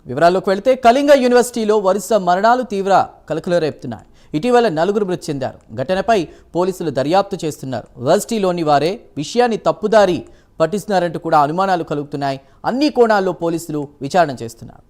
వివరాల్లోకి వెళ్తే కళింగ యూనివర్సిటీలో వరుస మరణాలు తీవ్ర కలకలం రేపుతున్నాయి. ఇటీవల 4 మృతి చెందారు. ఘటనపై పోలీసులు దర్యాప్తు చేస్తున్నారు. యూనివర్సిటీలోని వారే విషయాన్ని తప్పుదారి పట్టిస్తున్నారంటూ కూడా అనుమానాలు కలుగుతున్నాయి. అన్ని కోణాల్లో పోలీసులు విచారణ చేస్తున్నారు.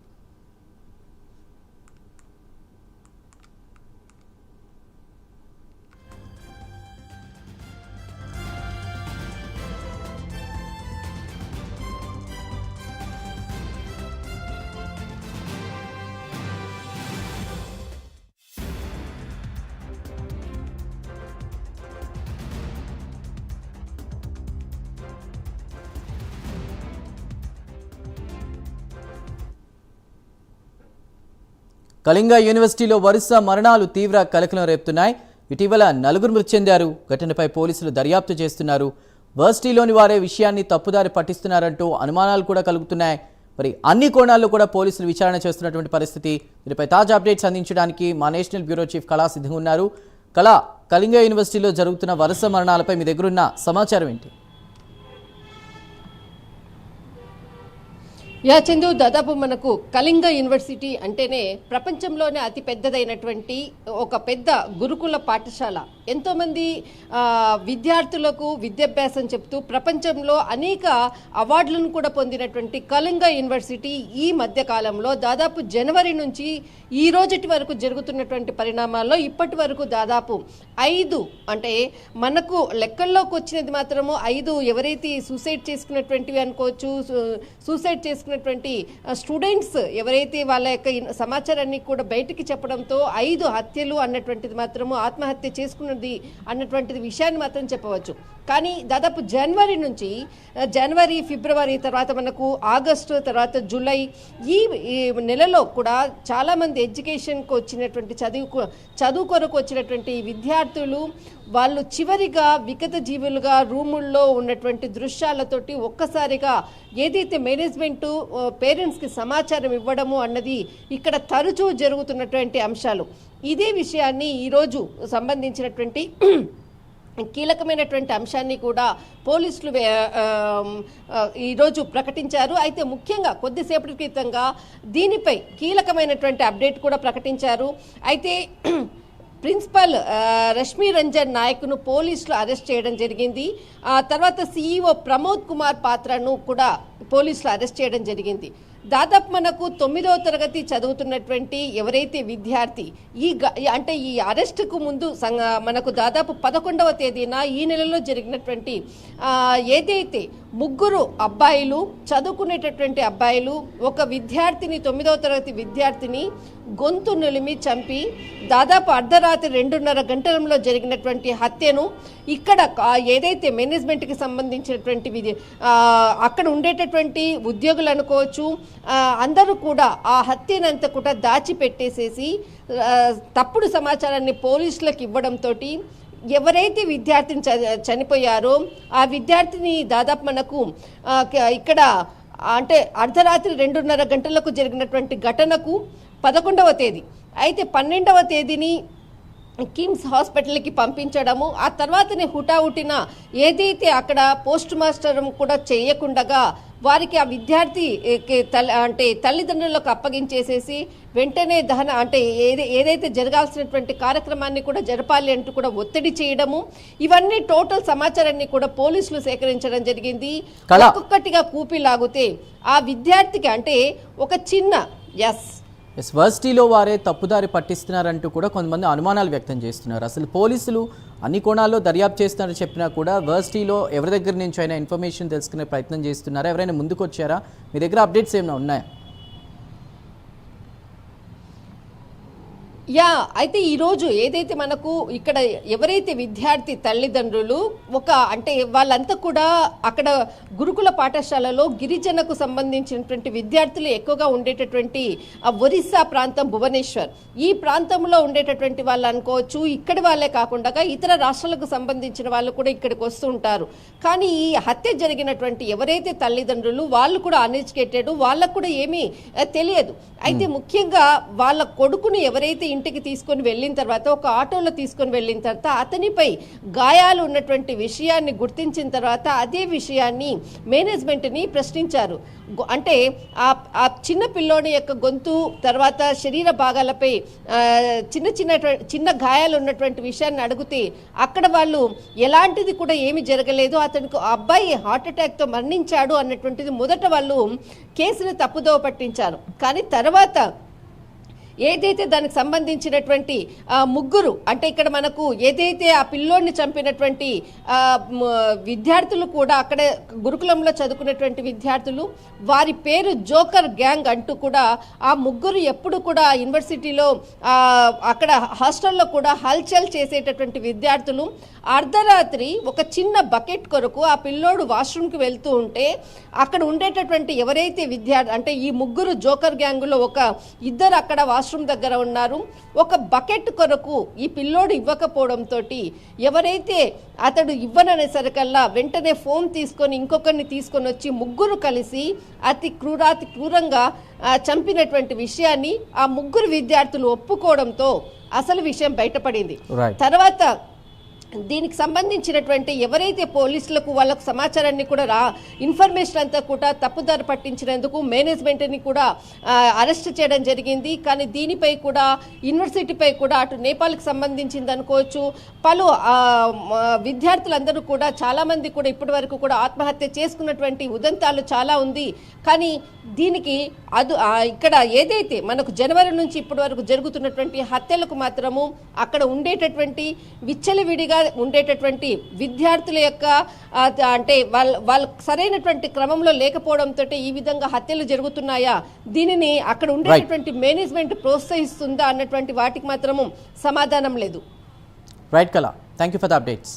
కళింగ యూనివర్సిటీలో వరుస మరణాలు తీవ్ర కలకలం రేపుతున్నాయి. ఇటీవల 4 మృతి చెందారు. ఘటనపై పోలీసులు దర్యాప్తు చేస్తున్నారు. యూనివర్సిటీలోని వారే విషయాన్ని తప్పుదారి పట్టిస్తున్నారంటూ అనుమానాలు కూడా కలుగుతున్నాయి. మరి అన్ని కోణాల్లో కూడా పోలీసులు విచారణ చేస్తున్నటువంటి పరిస్థితి. దీనిపై తాజా అప్డేట్స్ అందించడానికి మా నేషనల్ బ్యూరో చీఫ్ కళా సిద్ధంగా ఉన్నారు. కళింగ యూనివర్సిటీలో జరుగుతున్న వరుస మరణాలపై మీ దగ్గరున్న సమాచారం ఏంటి? చందు, దాదాపు మనకు కళింగ యూనివర్సిటీ అంటేనే ప్రపంచంలోనే అతి పెద్దదైనటువంటి ఒక పెద్ద గురుకుల పాఠశాల. ఎంతోమంది విద్యార్థులకు విద్యాభ్యాసం చెప్తూ ప్రపంచంలో అనేక అవార్డులను కూడా పొందినటువంటి కళింగ యూనివర్సిటీ ఈ మధ్యకాలంలో దాదాపు జనవరి నుంచి ఈ రోజుటి వరకు జరుగుతున్నటువంటి పరిణామాల్లో ఇప్పటి వరకు దాదాపు 5 అంటే మనకు లెక్కల్లోకి వచ్చినది మాత్రము 5 ఎవరైతే సూసైడ్ చేసుకున్నటువంటివి అనుకోవచ్చు. సూసైడ్ చేసుకున్నటువంటి స్టూడెంట్స్ ఎవరైతే వాళ్ళ యొక్క సమాచారాన్ని కూడా బయటికి చెప్పడంతో 5 హత్యలు అన్నటువంటిది మాత్రము ఆత్మహత్య చేసుకున్నది అన్నటువంటిది విషయాన్ని మాత్రం చెప్పవచ్చు. కానీ దాదాపు జనవరి ఫిబ్రవరి తర్వాత మనకు ఆగస్టు తర్వాత జూలై ఈ నెలలో కూడా చాలామంది ఎడ్యుకేషన్కి వచ్చినటువంటి చదువు కొరకు వచ్చినటువంటి విద్యార్థులు వాళ్ళు చివరిగా వికట జీవులుగా రూముల్లో ఉన్నటువంటి దృశ్యాలతోటి ఒక్కసారిగా ఏదైతే మేనేజ్మెంటు పేరెంట్స్కి సమాచారం ఇవ్వడము అన్నది ఇక్కడ తరచూ జరుగుతున్నటువంటి అంశాలు. ఇదే విషయాన్ని ఈరోజు సంబంధించినటువంటి కీలకమైనటువంటి అంశాన్ని కూడా పోలీసులు ఈరోజు ప్రకటించారు. అయితే ముఖ్యంగా కొద్దిసేపటి క్రితంగా దీనిపై కీలకమైనటువంటి అప్డేట్ కూడా ప్రకటించారు. అయితే ప్రిన్సిపల్ రష్మి రంజన్ నాయక్ను పోలీసులు అరెస్ట్ చేయడం జరిగింది. ఆ తర్వాత సిఇఓ ప్రమోద్ కుమార్ పాత్రను కూడా పోలీసులు అరెస్ట్ చేయడం జరిగింది. దాదాపు మనకు 9వ తరగతి చదువుతున్నటువంటి ఎవరైతే విద్యార్థి అంటే ఈ అరెస్టుకు ముందు మనకు దాదాపు 11వ తేదీన ఈ నెలలో జరిగినటువంటి ఏదైతే 3 అబ్బాయిలు చదువుకునేటటువంటి అబ్బాయిలు ఒక విద్యార్థిని 9వ తరగతి విద్యార్థిని గొంతు నిలిమి చంపి దాదాపు అర్ధరాత్రి 2:30 గంటలలో జరిగినటువంటి హత్యను ఇక్కడ ఏదైతే మేనేజ్మెంట్కి సంబంధించినటువంటి అక్కడ ఉండేటటువంటి ఉద్యోగులు అనుకోవచ్చు అందరూ కూడా ఆ హత్యనంతా కూడా దాచిపెట్టేసేసి తప్పుడు సమాచారాన్ని పోలీసులకు ఇవ్వడంతో ఎవరైతే విద్యార్థిని చనిపోయారో ఆ విద్యార్థిని దాదాపు మనకు ఇక్కడ అంటే అర్ధరాత్రి 2:30 గంటలకు జరిగినటువంటి ఘటనకు 11వ తేదీ అయితే 12వ తేదీని కిమ్స్ హాస్పిటల్కి పంపించడము ఆ తర్వాతనే హుటాహుటిన ఏదైతే అక్కడ పోస్ట్ మాస్టర్ కూడా చేయకుండగా వారికి ఆ విద్యార్థి అంటే తల్లిదండ్రులకు అప్పగించేసేసి వెంటనే దహన అంటే ఏదైతే జరగాల్సినటువంటి కార్యక్రమాన్ని కూడా జరపాలి అంటూ కూడా ఒత్తిడి చేయడము ఇవన్నీ టోటల్ సమాచారాన్ని కూడా పోలీసులు సేకరించడం జరిగింది. ఒక్కొక్కటిగా కూపిలాగితే ఆ విద్యార్థికి అంటే ఒక చిన్న యూనివర్సిటీలో వారే తప్పుదారి పట్టిస్తున్నారంటూ కూడా కొంతమంది అనుమానాలు వ్యక్తం చేస్తున్నారు. అసలు పోలీసులు అన్ని కోణాల్లో దర్యాప్తు చేస్తున్నారని చెప్పినా కూడా యూనివర్సిటీలో ఎవరి దగ్గర నుంచి అయినా ఇన్ఫర్మేషన్ తెలుసుకునే ప్రయత్నం చేస్తున్నారా? ఎవరైనా ముందుకు వచ్చారా? మీ దగ్గర అప్డేట్స్ ఏమైనా ఉన్నాయా? అయితే ఈరోజు ఏదైతే మనకు ఇక్కడ ఎవరైతే విద్యార్థి తల్లిదండ్రులు అంటే వాళ్ళంతా కూడా అక్కడ గురుకుల పాఠశాలలో గిరిజనకు సంబంధించినటువంటి విద్యార్థులు ఎక్కువగా ఉండేటటువంటి ఒరిస్సా ప్రాంతం భువనేశ్వర్ ఈ ప్రాంతంలో ఉండేటటువంటి వాళ్ళు అనుకోవచ్చు. ఇక్కడి వాళ్ళే కాకుండా ఇతర రాష్ట్రాలకు సంబంధించిన వాళ్ళు కూడా ఇక్కడికి వస్తూ ఉంటారు. కానీ ఈ హత్య జరిగినటువంటి ఎవరైతే తల్లిదండ్రులు వాళ్ళు కూడా అన్ఎడ్యుకేటెడ్ వాళ్ళకు కూడా ఏమీ తెలియదు. అయితే ముఖ్యంగా వాళ్ళ కొడుకును ఎవరైతే ఇంటికి తీసుకొని వెళ్ళిన తర్వాత ఒక ఆటోలో తీసుకొని వెళ్ళిన తర్వాత అతనిపై గాయాలు ఉన్నటువంటి విషయాన్ని గుర్తించిన తర్వాత అదే విషయాన్ని మేనేజ్మెంట్ని ప్రశ్నించారు. అంటే ఆ చిన్న పిల్లోని యొక్క గొంతు తర్వాత శరీర భాగాలపై చిన్న గాయాలు ఉన్నటువంటి విషయాన్ని అడిగితే అక్కడ వాళ్ళు ఎలాంటిది కూడా ఏమి జరగలేదు, అతనికి అబ్బాయి హార్ట్ అటాక్తో మరణించాడు అన్నటువంటిది మొదట వాళ్ళు కేసుని తప్పుదోవ పట్టించారు. కానీ తర్వాత ఏదైతే దానికి సంబంధించినటువంటి ముగ్గురు అంటే ఇక్కడ మనకు ఏదైతే ఆ పిల్లోడిని చంపినటువంటి విద్యార్థులు కూడా అక్కడే గురుకులంలో చదువుకున్నటువంటి విద్యార్థులు, వారి పేరు జోకర్ గ్యాంగ్ అంటూ కూడా ఆ ముగ్గురు ఎప్పుడు కూడా యూనివర్సిటీలో అక్కడ హాస్టల్లో కూడా హల్చల్ చేసేటటువంటి విద్యార్థులు అర్ధరాత్రి ఒక చిన్న బకెట్ కొరకు ఆ పిల్లోడు వాష్రూమ్కి వెళ్తూ ఉంటే అక్కడ ఉండేటటువంటి ఎవరైతే విద్యార్థి అంటే ఈ ముగ్గురు జోకర్ గ్యాంగులో ఒక ఇద్దరు అక్కడ వాష్రూమ్ దగ్గర ఉన్నారు. ఒక బకెట్ కొరకు ఈ పిల్లోడు ఇవ్వకపోవడంతో ఎవరైతే అతడు ఇవ్వననేసరికల్లా వెంటనే ఫోన్ తీసుకొని ఇంకొకరిని తీసుకొని వచ్చి ముగ్గురు కలిసి అతి క్రూరంగా చంపినటువంటి విషయాన్ని ఆ ముగ్గురు విద్యార్థులు ఒప్పుకోవడంతో అసలు విషయం బయటపడింది. తర్వాత దీనికి సంబంధించినటువంటి ఎవరైతే పోలీసులకు వాళ్ళకు సమాచారాన్ని కూడా ఇన్ఫర్మేషన్ అంతా కూడా తప్పుదారి పట్టించినందుకు మేనేజ్మెంట్ని కూడా అరెస్ట్ చేయడం జరిగింది. కానీ దీనిపై కూడా యూనివర్సిటీపై కూడా అటు నేపాల్కి సంబంధించింది అనుకోవచ్చు, పలు విద్యార్థులందరూ కూడా చాలామంది కూడా ఇప్పటి వరకు కూడా ఆత్మహత్య చేసుకున్నటువంటి ఉదంతాలు చాలా ఉంది. కానీ దీనికి ఇక్కడ ఏదైతే మనకు జనవరి నుంచి ఇప్పటి వరకు జరుగుతున్నటువంటి హత్యలకు మాత్రము అక్కడ ఉండేటటువంటి విచ్చలవిడిగా ఉండేటటువంటి విద్యార్థుల యొక్క అంటే వాళ్ళ సరైనటువంటి క్రమంలో లేకపోవడంతో ఈ విధంగా హత్యలు జరుగుతున్నాయా, దీనిని అక్కడ ఉండేటటువంటి మేనేజ్మెంట్ ప్రోత్సహిస్తుందా అన్నటువంటి వాటికి మాత్రము సమాధానం లేదు. రైట్ కళ, thank you for the updates.